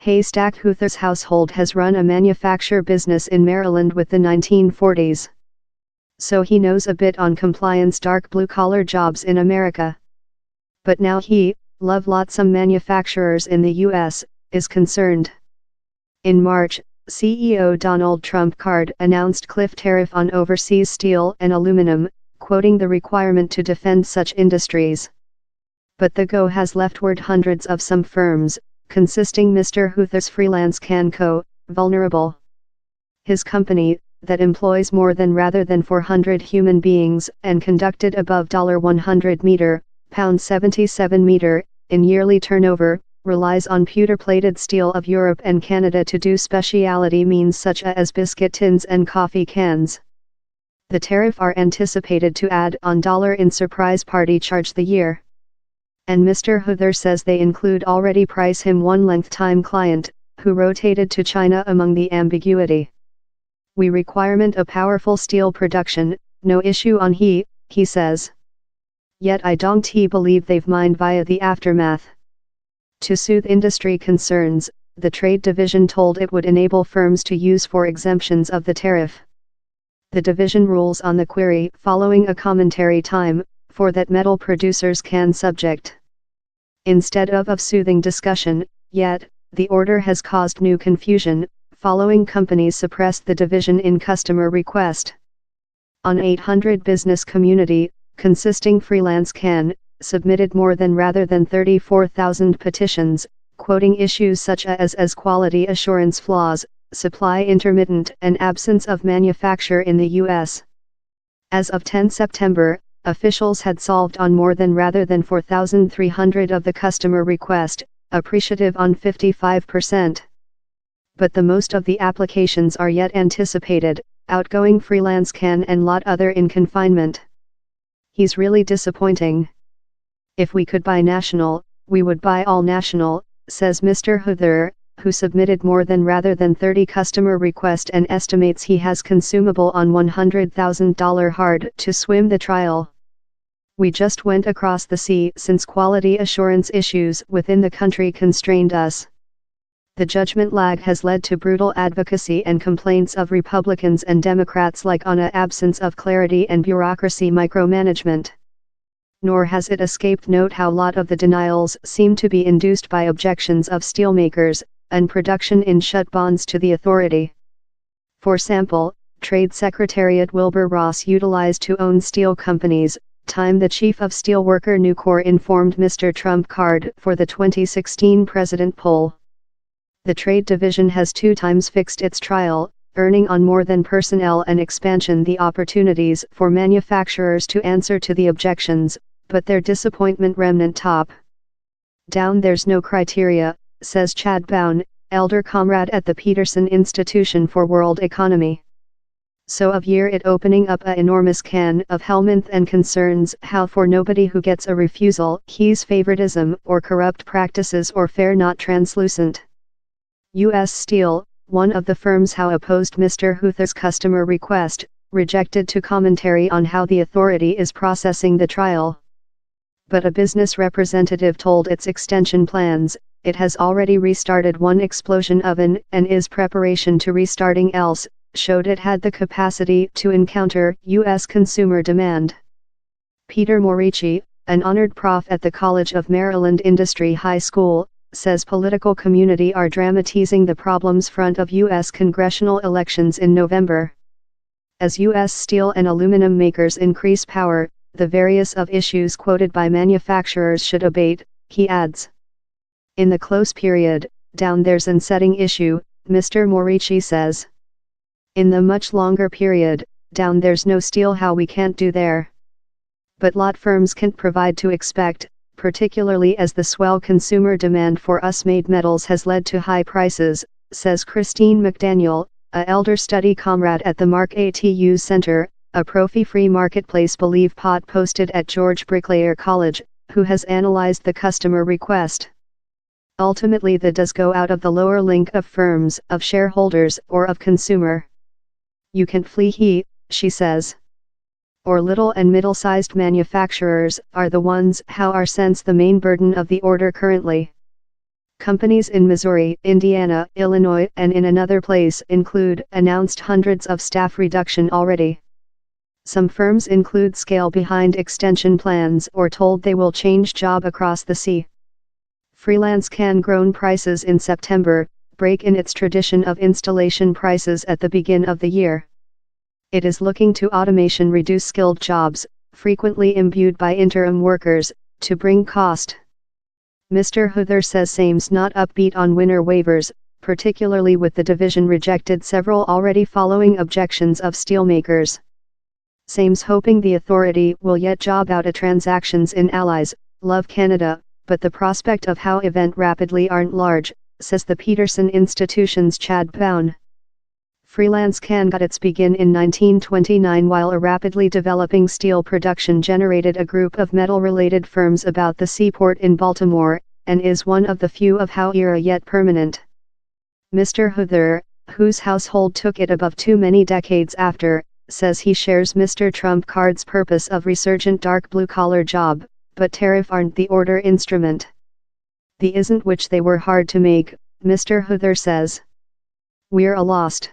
Haystack Huther's household has run a manufacture business in Maryland with the 1940s. So he knows a bit on compliance dark blue-collar jobs in America. But now he, some manufacturers in the U.S., is concerned. In March, CEO Donald Trump Card announced cliff tariff on overseas steel and aluminum, quoting the requirement to defend such industries. But the go has left word hundreds of some firms, consisting Mr. Huther's freelance can co, vulnerable. His company, that employs more than rather than 400 human beings and conducted above $100 meter, £77 meter, in yearly turnover, relies on pewter-plated steel of Europe and Canada to do specialty means such as biscuit tins and coffee cans. The tariff are anticipated to add on dollar in surprise party charge the year. And Mr. Huther says they include already price him one length-time client, who rotated to China among the ambiguity. We requirement a powerful steel production, no issue on he says. Yet I don't believe they've mined via the aftermath. To soothe industry concerns, the trade division told it would enable firms to use for exemptions of the tariff. The division rules on the query following a commentary time, for that metal producers can subject. Instead of soothing discussion, yet, the order has caused new confusion, following companies suppressed the division in customer request. On 800 business community, consisting freelance can, submitted more than rather than 34,000 petitions, quoting issues such as quality assurance flaws, supply intermittent and absence of manufacture in the U.S. As of 10 September, officials had solved on more than rather than 4,300 of the customer request, appreciative on 55%. But the most of the applications are yet anticipated, outgoing freelance can and lot other in confinement. He's really disappointing. If we could buy national, we would buy all national, says Mr. Huther, who submitted more than rather than 30 customer requests and estimates he has consumable on $100,000 hard to swim the trial. We just went across the sea since quality assurance issues within the country constrained us. The judgment lag has led to brutal advocacy and complaints of Republicans and Democrats like on a absence of clarity and bureaucracy micromanagement. Nor has it escaped note how lot of the denials seem to be induced by objections of steelmakers, and production in shut bonds to the authority. For sample, Trade Secretariat Wilbur Ross utilized to own steel companies, time the chief of steelworker Nucor informed Mr. Trump Card for the 2016 president poll. The trade division has 2 times fixed its trial, earning on more than personnel and expansion the opportunities for manufacturers to answer to the objections, but their disappointment remnant top. Down there's no criteria, says Chad Bown, elder comrade at the Peterson Institution for World Economy. So of year it opening up a enormous can of Helminth and concerns how for nobody who gets a refusal he's favoritism or corrupt practices or fair not translucent. U.S. Steel, one of the firms how opposed Mr. Huther's customer request, rejected to commentary on how the authority is processing the trial. But a business representative told its extension plans, it has already restarted one explosion oven and is preparation to restarting else, showed it had the capacity to encounter U.S. consumer demand. Peter Morici, an honored prof at the College of Maryland Industry High School, says political community are dramatizing the problems front of U.S. congressional elections in November. As U.S. steel and aluminum makers increase power, the various of issues quoted by manufacturers should abate, he adds. In the close period, down there's an setting issue, Mr. Morici says. In the much longer period, down there's no steel how we can't do there. But lot firms can't provide to expect, particularly as the swell consumer demand for us-made metals has led to high prices, says Christine McDaniel, a elder study comrade at the Mark ATU Center, a Profi-free marketplace believe pot posted at George Bricklayer College, who has analyzed the customer request. Ultimately the does go out of the lower link of firms, of shareholders, or of consumer. You can't flee she says. Or little and middle-sized manufacturers are the ones how are sense the main burden of the order currently. Companies in Missouri, Indiana, Illinois, and in another place include announced hundreds of staff reduction already. Some firms include scale behind extension plans or told they will change job across the sea. Freelance can grown prices in September, break in its tradition of installation prices at the begin of the year. It is looking to automation reduce skilled jobs, frequently imbued by interim workers, to bring cost. Mr. Huther says same's not upbeat on winter waivers, particularly with the division rejected several already following objections of steelmakers. Same's hoping the authority will yet job out a transactions in allies, love Canada, but the prospect of how event rapidly aren't large, says the Peterson Institution's Chad Pound. Freelance can got its begin in 1929 while a rapidly developing steel production generated a group of metal-related firms about the seaport in Baltimore, and is one of the few of how era yet permanent. Mr. Huther, whose household took it above too many decades after, says he shares Mr. Trump Card's purpose of resurgent dark blue-collar job, but tariff aren't the order instrument. The isn't which they were hard to make, Mr. Huther says. We're a lost